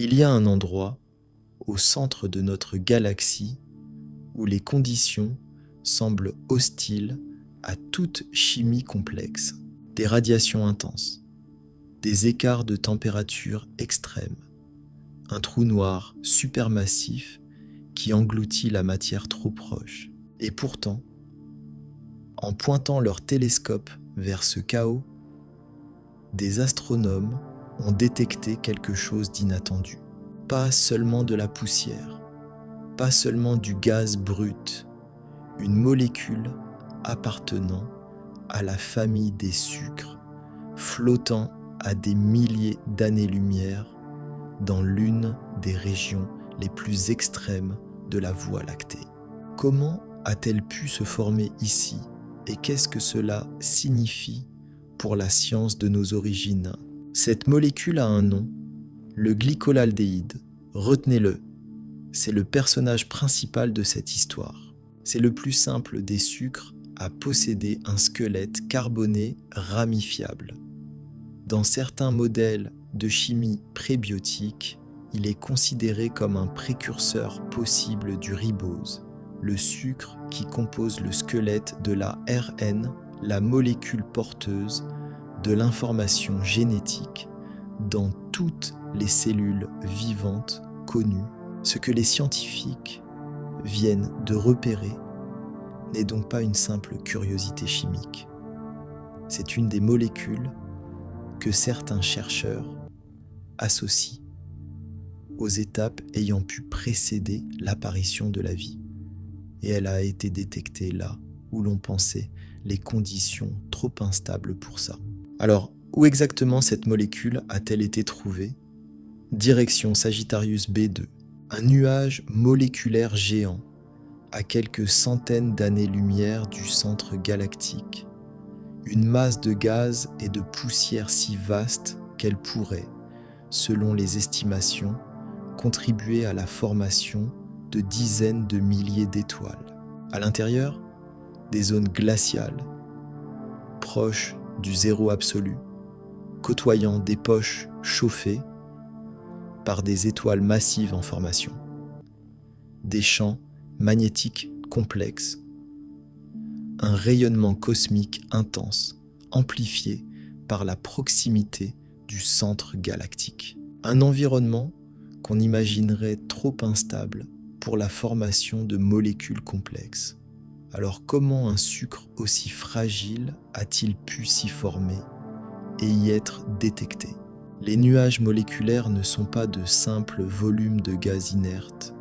Il y a un endroit, au centre de notre galaxie, où les conditions semblent hostiles à toute chimie complexe. Des radiations intenses, des écarts de température extrêmes, un trou noir supermassif qui engloutit la matière trop proche. Et pourtant, en pointant leur télescope vers ce chaos, des astronomes ont détecté quelque chose d'inattendu. Pas seulement de la poussière, pas seulement du gaz brut, une molécule appartenant à la famille des sucres, flottant à des milliers d'années-lumière dans l'une des régions les plus extrêmes de la Voie lactée. Comment a-t-elle pu se former ici et qu'est-ce que cela signifie pour la science de nos origines? Cette molécule a un nom, le glycolaldéhyde. Retenez-le, c'est le personnage principal de cette histoire. C'est le plus simple des sucres à posséder un squelette carboné ramifiable. Dans certains modèles de chimie prébiotique, il est considéré comme un précurseur possible du ribose, le sucre qui compose le squelette de la RN, la molécule porteuse de l'information génétique dans toutes les cellules vivantes connues. Ce que les scientifiques viennent de repérer n'est donc pas une simple curiosité chimique. C'est une des molécules que certains chercheurs associent aux étapes ayant pu précéder l'apparition de la vie. Et elle a été détectée là où l'on pensait les conditions trop instables pour ça. Alors, où exactement cette molécule a-t-elle été trouvée? Direction Sagittarius B2, un nuage moléculaire géant à quelques centaines d'années-lumière du centre galactique. Une masse de gaz et de poussière si vaste qu'elle pourrait, selon les estimations, contribuer à la formation de dizaines de milliers d'étoiles. À l'intérieur, des zones glaciales, proches du zéro absolu, côtoyant des poches chauffées par des étoiles massives en formation. Des champs magnétiques complexes, un rayonnement cosmique intense, amplifié par la proximité du centre galactique. Un environnement qu'on imaginerait trop instable pour la formation de molécules complexes. Alors comment un sucre aussi fragile a-t-il pu s'y former et y être détecté? Les nuages moléculaires ne sont pas de simples volumes de gaz inertes.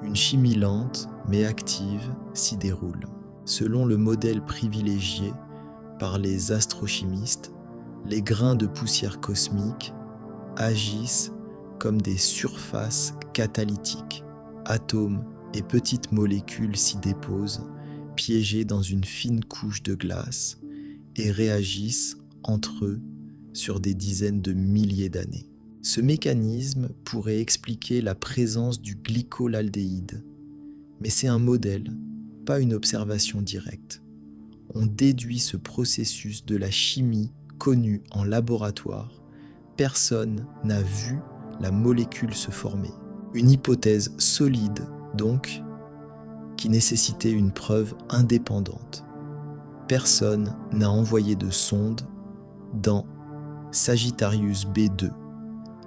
Une chimie lente mais active s'y déroule. Selon le modèle privilégié par les astrochimistes, les grains de poussière cosmique agissent comme des surfaces catalytiques. Atomes et petites molécules s'y déposent, piégées dans une fine couche de glace, et réagissent entre eux sur des dizaines de milliers d'années. Ce mécanisme pourrait expliquer la présence du glycolaldéhyde, mais c'est un modèle, pas une observation directe. On déduit ce processus de la chimie connue en laboratoire. Personne n'a vu la molécule se former. Une hypothèse solide, donc, qui nécessitait une preuve indépendante. Personne n'a envoyé de sonde dans Sagittarius B2.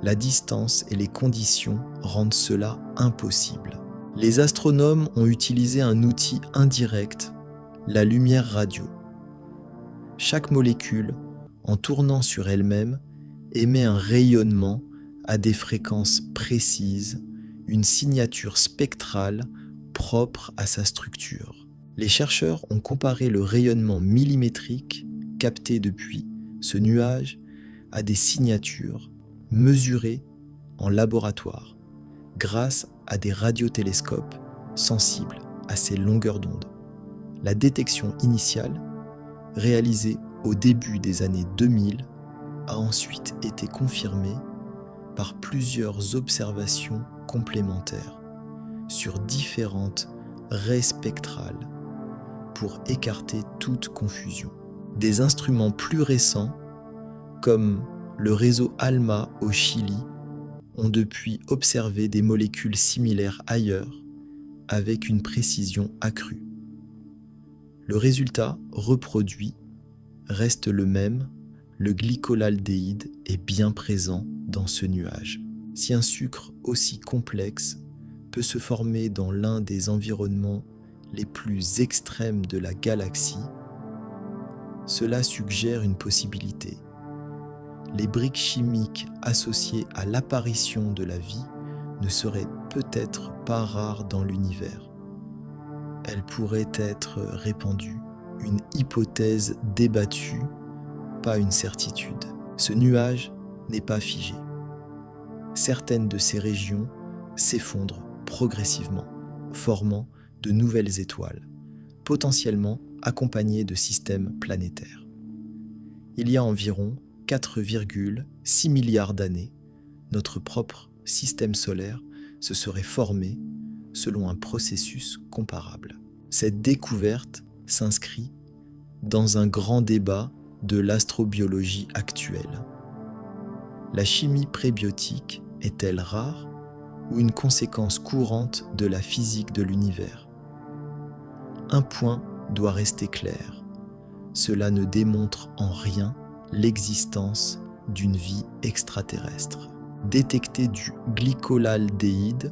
La distance et les conditions rendent cela impossible. Les astronomes ont utilisé un outil indirect, la lumière radio. Chaque molécule, en tournant sur elle-même, émet un rayonnement à des fréquences précises, une signature spectrale propre à sa structure. Les chercheurs ont comparé le rayonnement millimétrique capté depuis ce nuage à des signatures mesurées en laboratoire grâce à des radiotélescopes sensibles à ces longueurs d'onde. La détection initiale, réalisée au début des années 2000, a ensuite été confirmée par plusieurs observations complémentaires sur différentes raies spectrales pour écarter toute confusion. Des instruments plus récents, comme le réseau ALMA au Chili ont depuis observé des molécules similaires ailleurs avec une précision accrue. Le résultat reproduit reste le même, le glycolaldéhyde est bien présent dans ce nuage. Si un sucre aussi complexe peut se former dans l'un des environnements les plus extrêmes de la galaxie, cela suggère une possibilité. Les briques chimiques associées à l'apparition de la vie ne seraient peut-être pas rares dans l'univers. Elles pourraient être répandues, une hypothèse débattue, pas une certitude. Ce nuage n'est pas figé. Certaines de ces régions s'effondrent progressivement, formant de nouvelles étoiles, potentiellement accompagnées de systèmes planétaires. Il y a environ 4,6 milliards d'années, notre propre système solaire se serait formé selon un processus comparable. Cette découverte s'inscrit dans un grand débat de l'astrobiologie actuelle. La chimie prébiotique est-elle rare ou une conséquence courante de la physique de l'univers? Un point doit rester clair. Cela ne démontre en rien l'existence d'une vie extraterrestre. Détecter du glycolaldéhyde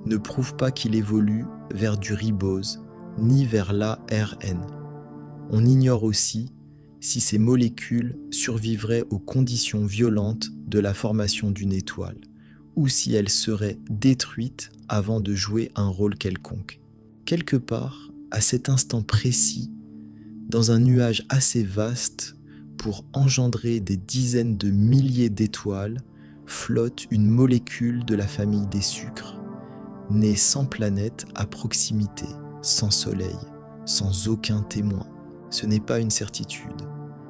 ne prouve pas qu'il évolue vers du ribose ni vers l'ARN. On ignore aussi si ces molécules survivraient aux conditions violentes de la formation d'une étoile ou si elles seraient détruites avant de jouer un rôle quelconque. Quelque part, à cet instant précis, dans un nuage assez vaste pour engendrer des dizaines de milliers d'étoiles, flotte une molécule de la famille des sucres, née sans planète à proximité, sans soleil, sans aucun témoin. Ce n'est pas une certitude,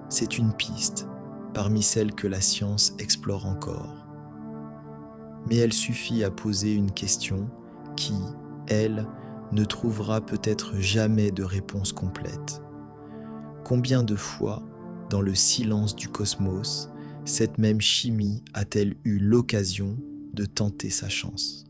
c'est une piste parmi celles que la science explore encore. Mais elle suffit à poser une question qui, elle, ne trouvera peut-être jamais de réponse complète. Combien de fois, dans le silence du cosmos, cette même chimie a-t-elle eu l'occasion de tenter sa chance ?